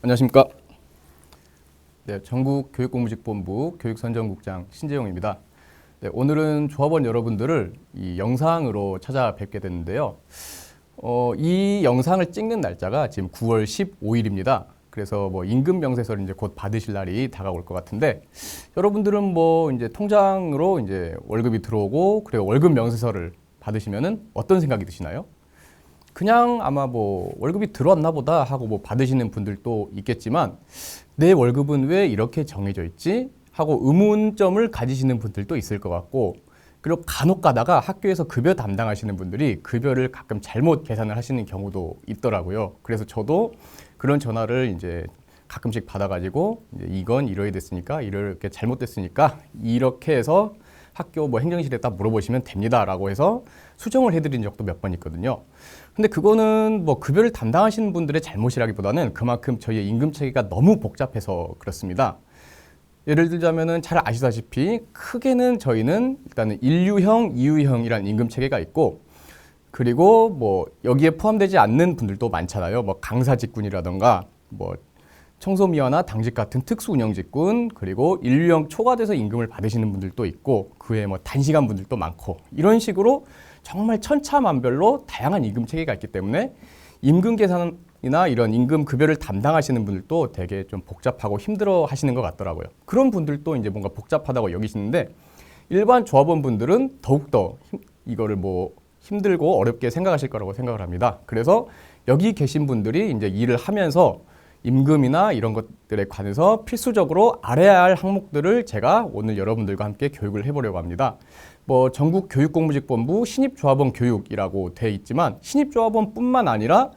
안녕하십니까. 네, 전국교육공무직본부 교육선정국장 신재용입니다. 네, 오늘은 조합원 여러분들을 이 영상으로 찾아뵙게 됐는데요. 이 영상을 찍는 날짜가 지금 9월 15일입니다. 그래서 뭐 임금 명세서를 이제 곧 받으실 날이 다가올 것 같은데, 여러분들은 뭐 이제 통장으로 이제 월급이 들어오고, 그리고 월급 명세서를 받으시면은 어떤 생각이 드시나요? 그냥 아마 뭐 월급이 들어왔나 보다 하고 뭐 받으시는 분들도 있겠지만, 내 월급은 왜 이렇게 정해져 있지? 하고 의문점을 가지시는 분들도 있을 것 같고, 그리고 간혹 가다가 학교에서 급여 담당하시는 분들이 급여를 가끔 잘못 계산을 하시는 경우도 있더라고요. 그래서 저도 그런 전화를 이제 가끔씩 받아가지고, 이제 이건 이러야 됐으니까, 이렇게 잘못됐으니까, 이렇게 해서 학교 뭐 행정실에다 물어보시면 됩니다라고 해서 수정을 해드린 적도 몇 번 있거든요. 근데 그거는 뭐 급여를 담당하시는 분들의 잘못이라기보다는 그만큼 저희의 임금 체계가 너무 복잡해서 그렇습니다. 예를 들자면은 잘 아시다시피 크게는 저희는 일단은 1유형, 2유형이라는 임금 체계가 있고, 그리고 뭐 여기에 포함되지 않는 분들도 많잖아요. 뭐 강사 직군이라던가 뭐 청소미화나 당직 같은 특수 운영 직군, 그리고 1유형 초과돼서 임금을 받으시는 분들도 있고, 그 외에 뭐 단시간 분들도 많고, 이런 식으로 정말 천차만별로 다양한 임금 체계가 있기 때문에 임금 계산이나 이런 임금 급여를 담당하시는 분들도 되게 좀 복잡하고 힘들어 하시는 것 같더라고요. 그런 분들도 이제 뭔가 복잡하다고 여기시는데, 일반 조합원 분들은 더욱더 이거를 뭐 힘들고 어렵게 생각하실 거라고 생각을 합니다. 그래서 여기 계신 분들이 이제 일을 하면서 임금이나 이런 것들에 관해서 필수적으로 알아야 할 항목들을 제가 오늘 여러분들과 함께 교육을 해보려고 합니다. 뭐 전국교육공무직본부 신입조합원 교육이라고 돼 있지만, 신입조합원뿐만 아니라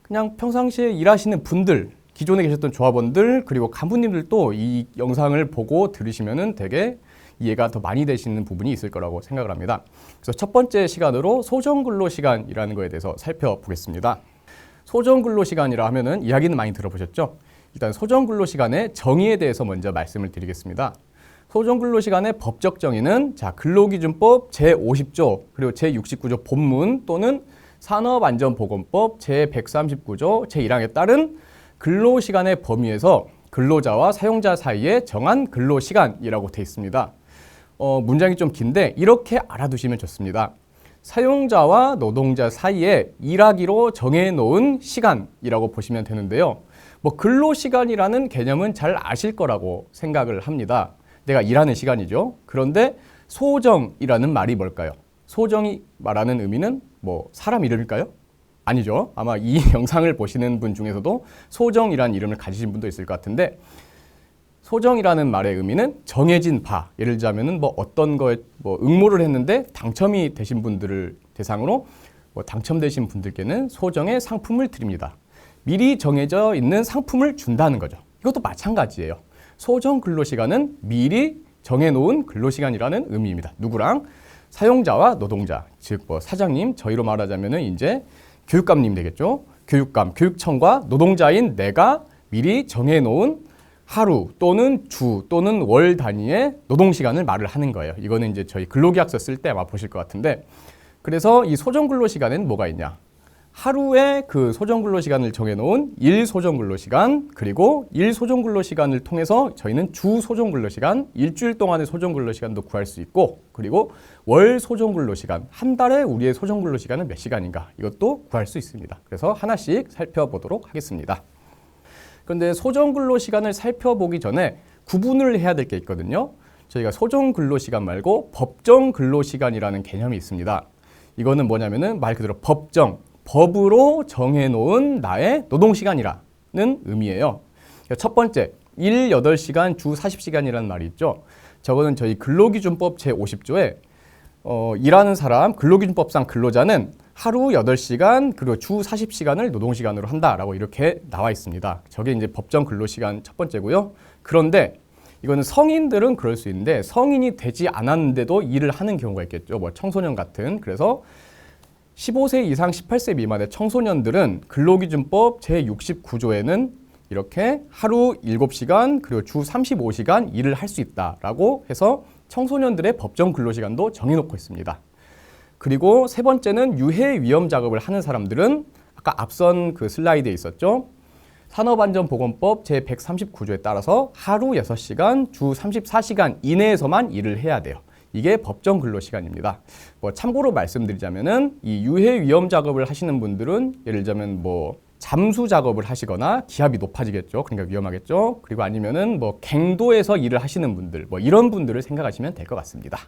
그냥 평상시에 일하시는 분들, 기존에 계셨던 조합원들, 그리고 간부님들도 이 영상을 보고 들으시면은 되게 이해가 더 많이 되시는 부분이 있을 거라고 생각을 합니다. 그래서 첫 번째 시간으로 소정근로시간이라는 거에 대해서 살펴보겠습니다. 소정근로시간이라 하면은 이야기는 많이 들어보셨죠? 일단 소정근로시간의 정의에 대해서 먼저 말씀을 드리겠습니다. 소정근로시간의 법적 정의는 근로기준법 제50조 그리고 제69조 본문 또는 산업안전보건법 제139조 제1항에 따른 근로시간의 범위에서 근로자와 사용자 사이에 정한 근로시간이라고 되어 있습니다. 문장이 좀 긴데 이렇게 알아두시면 좋습니다. 사용자와 노동자 사이에 일하기로 정해놓은 시간이라고 보시면 되는데요. 뭐 근로시간이라는 개념은 잘 아실 거라고 생각을 합니다. 내가 일하는 시간이죠. 그런데 소정이라는 말이 뭘까요? 소정이 말하는 의미는 뭐 사람 이름일까요? 아니죠. 아마 이 영상을 보시는 분 중에서도 소정이라는 이름을 가지신 분도 있을 것 같은데, 소정이라는 말의 의미는 정해진 바. 예를 들자면은 뭐 어떤 거에 뭐 응모를 했는데 당첨이 되신 분들을 대상으로 뭐 당첨되신 분들께는 소정의 상품을 드립니다. 미리 정해져 있는 상품을 준다는 거죠. 이것도 마찬가지예요. 소정 근로시간은 미리 정해놓은 근로시간이라는 의미입니다. 누구랑? 사용자와 노동자, 즉 뭐 사장님, 저희로 말하자면은 이제 교육감님 되겠죠. 교육감, 교육청과 노동자인 내가 미리 정해놓은 하루 또는 주 또는 월 단위의 노동시간을 말을 하는 거예요. 이거는 이제 저희 근로계약서 쓸 때 아마 보실 것 같은데, 그래서 이 소정근로시간에는 뭐가 있냐? 하루에 그 소정근로시간을 정해놓은 일소정근로시간, 그리고 일소정근로시간을 통해서 저희는 주소정근로시간, 일주일 동안의 소정근로시간도 구할 수 있고, 그리고 월 소정근로시간, 한 달에 우리의 소정근로시간은 몇 시간인가, 이것도 구할 수 있습니다. 그래서 하나씩 살펴보도록 하겠습니다. 그런데 소정근로시간을 살펴보기 전에 구분을 해야 될 게 있거든요. 저희가 소정근로시간 말고 법정근로시간이라는 개념이 있습니다. 이거는 뭐냐면은 말 그대로 법으로 정해놓은 나의 노동시간이라는 의미예요. 첫 번째, 일 8시간 주 40시간이라는 말이 있죠. 저거는 저희 근로기준법 제50조에 일하는 사람, 근로기준법상 근로자는 하루 8시간 그리고 주 40시간을 노동시간으로 한다라고 이렇게 나와 있습니다. 저게 이제 법정 근로시간 첫 번째고요. 그런데 이거는 성인들은 그럴 수 있는데 성인이 되지 않았는데도 일을 하는 경우가 있겠죠. 뭐 청소년 같은. 그래서 15세 이상 18세 미만의 청소년들은 근로기준법 제69조에는 이렇게 하루 7시간 그리고 주 35시간 일을 할 수 있다라고 해서 청소년들의 법정 근로시간도 정해놓고 있습니다. 그리고 세 번째는 유해 위험 작업을 하는 사람들은 아까 앞선 그 슬라이드에 있었죠. 산업안전보건법 제139조에 따라서 하루 6시간, 주 34시간 이내에서만 일을 해야 돼요. 이게 법정 근로시간입니다. 참고로 말씀드리자면은 이 유해 위험 작업을 하시는 분들은 예를 들자면 잠수 작업을 하시거나 기압이 높아지겠죠. 그러니까 위험하겠죠. 그리고 아니면은 갱도에서 일을 하시는 분들, 이런 분들을 생각하시면 될 것 같습니다.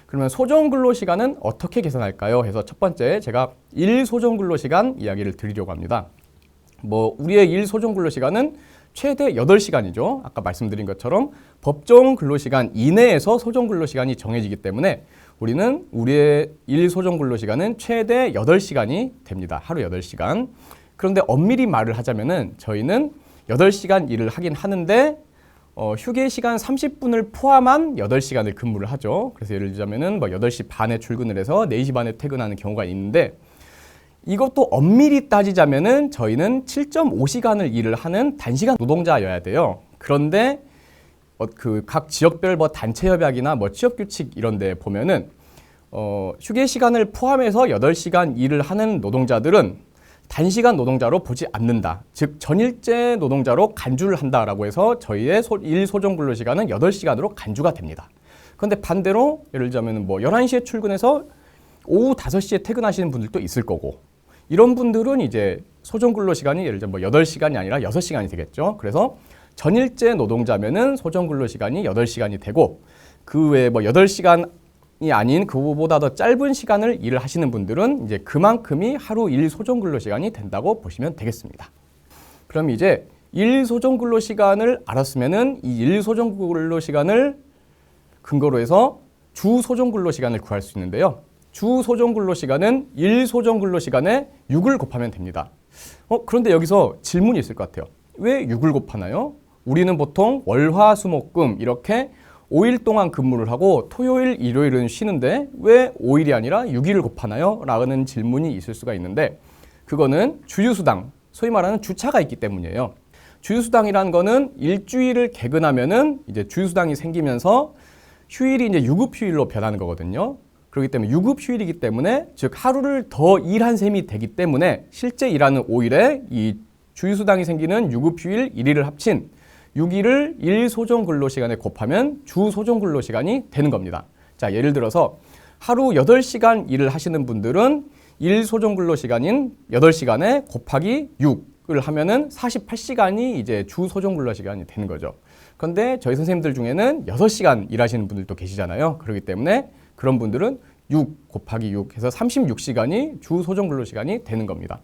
그러면 소정 근로시간은 어떻게 계산할까요? 해서 첫 번째 제가 일 소정 근로시간 이야기를 드리려고 합니다. 우리의 일 소정 근로시간은 최대 8시간이죠. 아까 말씀드린 것처럼 법정 근로시간 이내에서 소정 근로시간이 정해지기 때문에 우리는 우리의 일 소정 근로시간은 최대 8시간이 됩니다. 하루 8시간. 그런데 엄밀히 말을 하자면은 저희는 8시간 일을 하긴 하는데 휴게 시간 30분을 포함한 8시간을 근무를 하죠. 그래서 예를 들자면은 8시 반에 출근을 해서 4시 반에 퇴근하는 경우가 있는데 이것도 엄밀히 따지자면은 저희는 7.5시간을 일을 하는 단시간 노동자여야 돼요. 그런데 각 지역별 단체 협약이나 취업 규칙 이런 데 보면은 휴게 시간을 포함해서 8시간 일을 하는 노동자들은 단시간 노동자로 보지 않는다. 즉 전일제 노동자로 간주를 한다라고 해서 저희의 일 소정 근로 시간은 8시간으로 간주가 됩니다. 그런데 반대로 예를 들자면 11시에 출근해서 오후 5시에 퇴근하시는 분들도 있을 거고 이런 분들은 이제 소정 근로 시간이 예를 들면 8시간이 아니라 6시간이 되겠죠. 그래서 전일제 노동자면은 소정 근로 시간이 8시간이 되고 그 외에 8시간이 아닌 그보다 더 짧은 시간을 일을 하시는 분들은 이제 그만큼이 하루 일 소정 근로 시간이 된다고 보시면 되겠습니다. 그럼 이제 일 소정 근로 시간을 알았으면은 이 일 소정 근로 시간을 근거로 해서 주 소정 근로 시간을 구할 수 있는데요. 주 소정 근로 시간은 일 소정 근로 시간에 6을 곱하면 됩니다. 그런데 여기서 질문이 있을 것 같아요. 왜 6을 곱하나요? 우리는 보통 월, 화, 수, 목, 금 이렇게 5일 동안 근무를 하고 토요일, 일요일은 쉬는데 왜 5일이 아니라 6일을 곱하나요? 라는 질문이 있을 수가 있는데 그거는 주휴수당, 소위 말하는 주차가 있기 때문이에요. 주휴수당이라는 거는 일주일을 개근하면은 이제 주휴수당이 생기면서 휴일이 이제 유급휴일로 변하는 거거든요. 그렇기 때문에 유급휴일이기 때문에 즉 하루를 더 일한 셈이 되기 때문에 실제 일하는 5일에 이 주휴수당이 생기는 유급휴일 1일을 합친 6일을 일 소정 근로시간에 곱하면 주 소정 근로시간이 되는 겁니다. 자, 예를 들어서 하루 8시간 일을 하시는 분들은 일 소정 근로시간인 8시간에 곱하기 6을 하면은 48시간이 이제 주 소정 근로시간이 되는 거죠. 그런데 저희 선생님들 중에는 6시간 일하시는 분들도 계시잖아요. 그렇기 때문에 그런 분들은 6 곱하기 6 해서 36시간이 주 소정 근로시간이 되는 겁니다.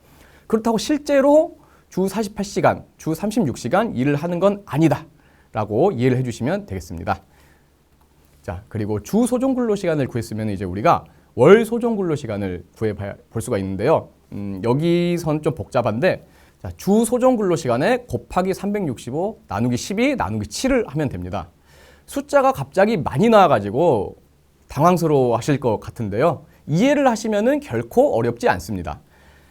그렇다고 실제로 주 48시간, 주 36시간 일을 하는 건 아니다 라고 이해를 해주시면 되겠습니다. 자, 그리고 주 소정 근로시간을 구했으면 이제 우리가 월 소정 근로시간을 구해볼 수가 있는데요. 여기선 좀 복잡한데 자, 주 소정 근로시간에 곱하기 365 나누기 12 나누기 7을 하면 됩니다. 숫자가 갑자기 많이 나와가지고 당황스러워 하실 것 같은데요. 이해를 하시면은 결코 어렵지 않습니다.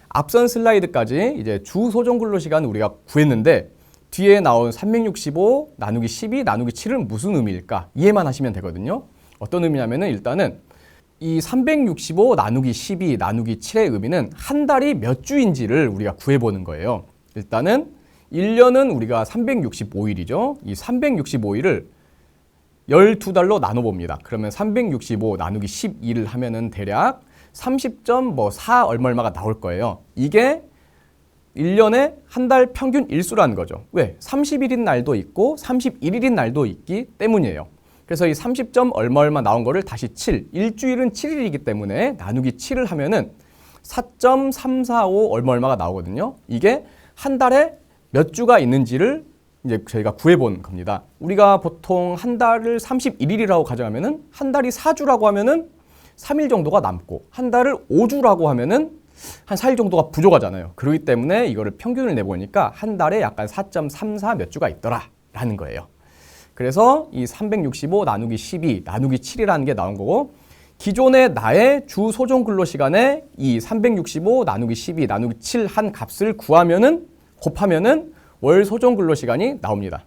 앞선 슬라이드까지 이제 주 소정 근로 시간을 우리가 구했는데 뒤에 나온 365 나누기 12 나누기 7은 무슨 의미일까? 이해만 하시면 되거든요. 어떤 의미냐면은 일단은 이 365 나누기 12 나누기 7의 의미는 한 달이 몇 주인지를 우리가 구해보는 거예요. 일단은 1년은 우리가 365일이죠. 이 365일을 12달로 나눠봅니다. 그러면 365 나누기 12를 하면은 대략 30.4 얼마가 나올 거예요. 이게 1년에 한 달 평균 일수라는 거죠. 왜? 30일인 날도 있고 31일인 날도 있기 때문이에요. 그래서 이 30점 얼마 나온 거를 다시 7, 일주일은 7일이기 때문에 나누기 7을 하면은 4.345 얼마가 나오거든요. 이게 한 달에 몇 주가 있는지를 이제 저희가 구해본 겁니다. 우리가 보통 한 달을 31일이라고 가정하면은 한 달이 4주라고 하면은 3일 정도가 남고 한 달을 5주라고 하면은 한 4일 정도가 부족하잖아요. 그렇기 때문에 이거를 평균을 내보니까 한 달에 약간 4.34 몇 주가 있더라라는 거예요. 그래서 이 365 나누기 12 나누기 7이라는 게 나온 거고 기존의 나의 주 소정 근로 시간에 이 365 나누기 12 나누기 7 한 값을 곱하면은 월 소정 근로 시간이 나옵니다.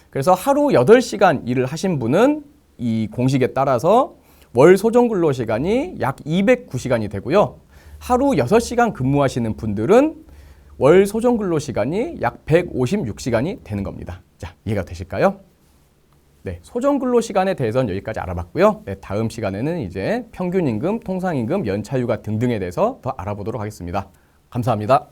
그래서 하루 8시간 일을 하신 분은 이 공식에 따라서 월 소정 근로 시간이 약 209시간이 되고요. 하루 6시간 근무하시는 분들은 월 소정 근로 시간이 약 156시간이 되는 겁니다. 자, 이해가 되실까요? 네, 소정 근로 시간에 대해서는 여기까지 알아봤고요. 네, 다음 시간에는 이제 평균 임금, 통상 임금, 연차 휴가 등등에 대해서 더 알아보도록 하겠습니다. 감사합니다.